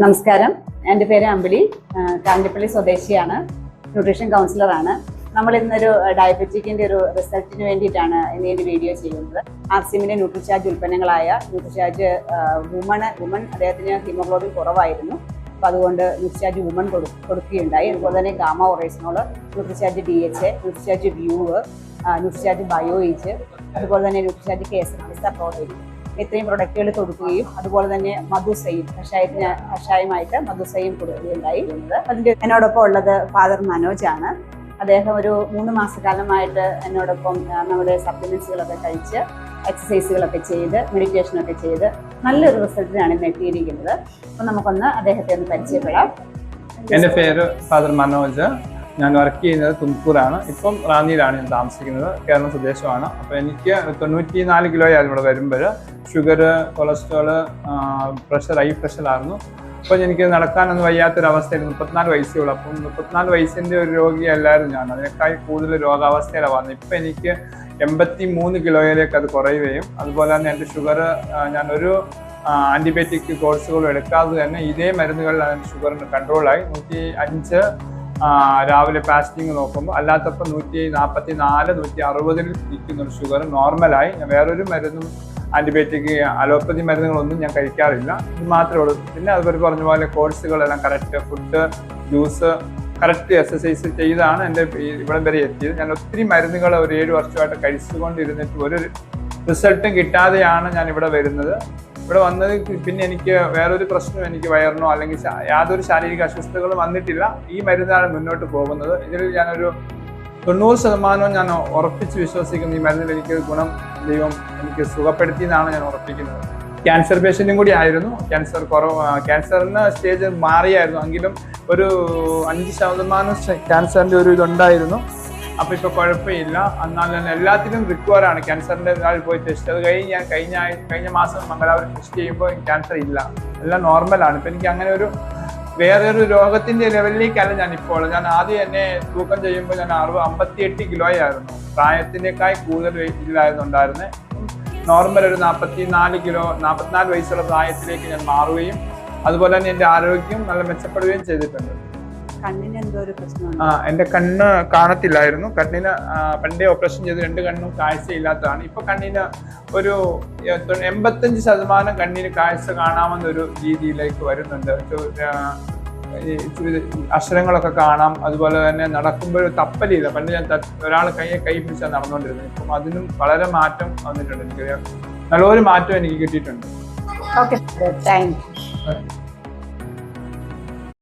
നമസ്കാരം, എൻ്റെ പേര് അമ്പിളി. കാഞ്ഞിരപ്പള്ളി സ്വദേശിയാണ്, ന്യൂട്രീഷൻ കൗൺസിലറാണ്. നമ്മൾ ഇന്നൊരു ഡയബറ്റിക്കിൻ്റെ ഒരു റിസൾട്ടിന് വേണ്ടിയിട്ടാണ് ഇന്ന് ഈ വീഡിയോ ചെയ്യുന്നത്. ആർസിഎമ്മിൻ്റെ ന്യൂട്രിചാർജ് ഉൽപ്പന്നങ്ങളായ ന്യൂട്രിചാർജ് വുമൺ അദ്ദേഹത്തിന് ഹീമോഗ്ലോബിൻ കുറവായിരുന്നു. അപ്പോൾ അതുകൊണ്ട് ന്യൂട്രിചാർജ് വുമൺ കൊടുക്കുകയുണ്ടായി. അതുപോലെ തന്നെ gamma oryzanol, Nutricharge DHA, Nutricharge വ്യൂവ്, ന്യൂട്രിചാർജ് ബയോയിജ്, അതുപോലെ തന്നെ ന്യൂട്രിചാർജ് കേസർ പ്രോട്ടീൻ, ഇത്രയും പ്രൊഡക്റ്റുകൾ കൊടുക്കുകയും അതുപോലെ തന്നെ മധുസൈം കഷായമായിട്ട് മധുസൈം കൊടുക്കുകയുണ്ടായി. അതിൻ്റെ എന്നോടൊപ്പം ഉള്ളത് ഫാദർ മനോജാണ്. അദ്ദേഹം ഒരു 3 മാസക്കാലമായിട്ട് എന്നോടൊപ്പം നമ്മുടെ സപ്ലിമെന്റ്സുകളൊക്കെ കഴിച്ച് എക്സസൈസുകളൊക്കെ ചെയ്ത് മെഡിറ്റേഷനൊക്കെ ചെയ്ത് നല്ലൊരു റിസൾട്ടിനാണ് ഇന്ന് എത്തിയിരിക്കുന്നത്. അപ്പം നമുക്കൊന്ന് അദ്ദേഹത്തെ ഒന്ന് പരിചയപ്പെടാം. എൻ്റെ പേര് ഫാദർ മനോജ്. ഞാൻ വർക്ക് ചെയ്യുന്നത് തുംകൂറാണ്. ഇപ്പം റാന്നിയിലാണ് ഞാൻ താമസിക്കുന്നത്. കേരളം സ്വദേശമാണ്. അപ്പോൾ എനിക്ക് 94 കിലോയായിരുന്നു ഇവിടെ വരുമ്പോൾ. ഷുഗർ, കൊളസ്ട്രോള്, പ്രഷർ, ഹൈ പ്രഷറായിരുന്നു. അപ്പോൾ എനിക്ക് നടക്കാനൊന്നും വയ്യാത്തൊരവസ്ഥയിൽ 34 വയസ്സേ ഉള്ളൂ. അപ്പം 34 വയസ്സിൻ്റെ ഒരു രോഗിയല്ലായിരുന്നു ഞാൻ. അതിനേക്കാൾ കൂടുതൽ രോഗാവസ്ഥയിലാണ് വന്നത്. ഇപ്പം എനിക്ക് 83 കിലോയിലേക്ക് അത് കുറയുകയും അതുപോലെ തന്നെ എൻ്റെ ഷുഗർ ഞാനൊരു ആൻറ്റിബയോട്ടിക് കോഴ്സുകളും എടുക്കാതെ തന്നെ ഇതേ മരുന്നുകളിലാണ് എൻ്റെ ഷുഗറിന് കൺട്രോളായി. 105 രാവിലെ ഫാസ്റ്റിംഗ് നോക്കുമ്പോൾ, അല്ലാത്തപ്പോൾ 144, 160 ഇരിക്കുന്ന ഷുഗർ നോർമലായി. ഞാൻ വേറൊരു മരുന്നും ആൻറ്റിബയോട്ടിക് അലോപ്പതി മരുന്നുകളൊന്നും ഞാൻ കഴിക്കാറില്ല. ഇത് മാത്രമേ ഉള്ളൂ. പിന്നെ അതുപോലെ പറഞ്ഞ പോലെ കോഴ്സുകളെല്ലാം correct, food, juice, correct exercise ചെയ്താണ് എൻ്റെ ഇവിടം വരെ എത്തിയത്. ഞാൻ ഒത്തിരി മരുന്നുകൾ ഒരു 7 വർഷമായിട്ട് കഴിച്ചുകൊണ്ടിരുന്നിട്ട് ഒരു റിസൾട്ടും കിട്ടാതെയാണ് ഞാൻ ഇവിടെ വരുന്നത്. ഇവിടെ വന്നത് പിന്നെ എനിക്ക് വേറൊരു പ്രശ്നം, എനിക്ക് വയറിനോ അല്ലെങ്കിൽ യാതൊരു ശാരീരിക അസ്വസ്ഥതകളും വന്നിട്ടില്ല. ഈ മരുന്നാണ് മുന്നോട്ട് പോകുന്നത്. ഇതിൽ ഞാനൊരു 90% ഞാൻ ഉറപ്പിച്ച് വിശ്വസിക്കുന്നു. ഈ മരുന്നിൽ എനിക്ക് ഗുണം ദൈവം എനിക്ക് സുഖപ്പെടുത്തിയെന്നാണ് ഞാൻ ഉറപ്പിക്കുന്നത്. ക്യാൻസർ പേഷ്യൻറ്റും കൂടി ആയിരുന്നു. ക്യാൻസറിന് സ്റ്റേജ് മാറിയായിരുന്നു. എങ്കിലും ഒരു 5% ക്യാൻസറിൻ്റെ ഒരു ഇതുണ്ടായിരുന്നു. അപ്പോൾ ഇപ്പോൾ കുഴപ്പമില്ല. എന്നാൽ തന്നെ എല്ലാത്തിലും റിക്കവറാണ്. ക്യാൻസറിൻ്റെ നാളിൽ പോയി ടെസ്റ്റ് അത് കഴിഞ്ഞ് ഞാൻ കഴിഞ്ഞ മാസം മംഗലാപുരം ടെസ്റ്റ് ചെയ്യുമ്പോൾ ക്യാൻസർ ഇല്ല, എല്ലാം നോർമലാണ്. ഇപ്പം എനിക്ക് അങ്ങനെ ഒരു വേറൊരു രോഗത്തിൻ്റെ ലെവലിലേക്കല്ല ഞാനിപ്പോൾ. ഞാൻ ആദ്യം എന്നെ തൂക്കം ചെയ്യുമ്പോൾ ഞാൻ 58 കിലോയായിരുന്നു. പ്രായത്തിനേക്കാൾ കൂടുതൽ വെയിറ്റിലായിരുന്നു ഉണ്ടായിരുന്നത്. നോർമൽ ഒരു 44 കിലോ, 44 വയസ്സുള്ള പ്രായത്തിലേക്ക് ഞാൻ മാറുകയും അതുപോലെ തന്നെ എൻ്റെ ആരോഗ്യം നല്ല മെച്ചപ്പെടുകയും ചെയ്തിട്ടുണ്ട്. കണ്ണിന് എന്തോ ഒരു പ്രശ്നമാണ്. എൻ്റെ കണ്ണ് കാണത്തില്ലായിരുന്നു. കണ്ണിന് പണ്ടേ ഓപ്പറേഷൻ ചെയ്ത് 2 കണ്ണും കാഴ്ചയില്ലാത്തതാണ്. ഇപ്പൊ കണ്ണിന് ഒരു 85% കണ്ണിന് കാഴ്ച കാണാമെന്നൊരു രീതിയിലേക്ക് വരുന്നുണ്ട്. അക്ഷരങ്ങളൊക്കെ കാണാം. അതുപോലെ തന്നെ നടക്കുമ്പോൾ തപ്പലില്ല. പണ്ട് ഞാൻ ഒരാൾ കൈ പിടിച്ചാൽ നടന്നുകൊണ്ടിരുന്നത്. ഇപ്പം അതിനും വളരെ മാറ്റം വന്നിട്ടുണ്ട്. എനിക്ക് നല്ലൊരു മാറ്റം എനിക്ക് കിട്ടിയിട്ടുണ്ട്. Okay, thank you.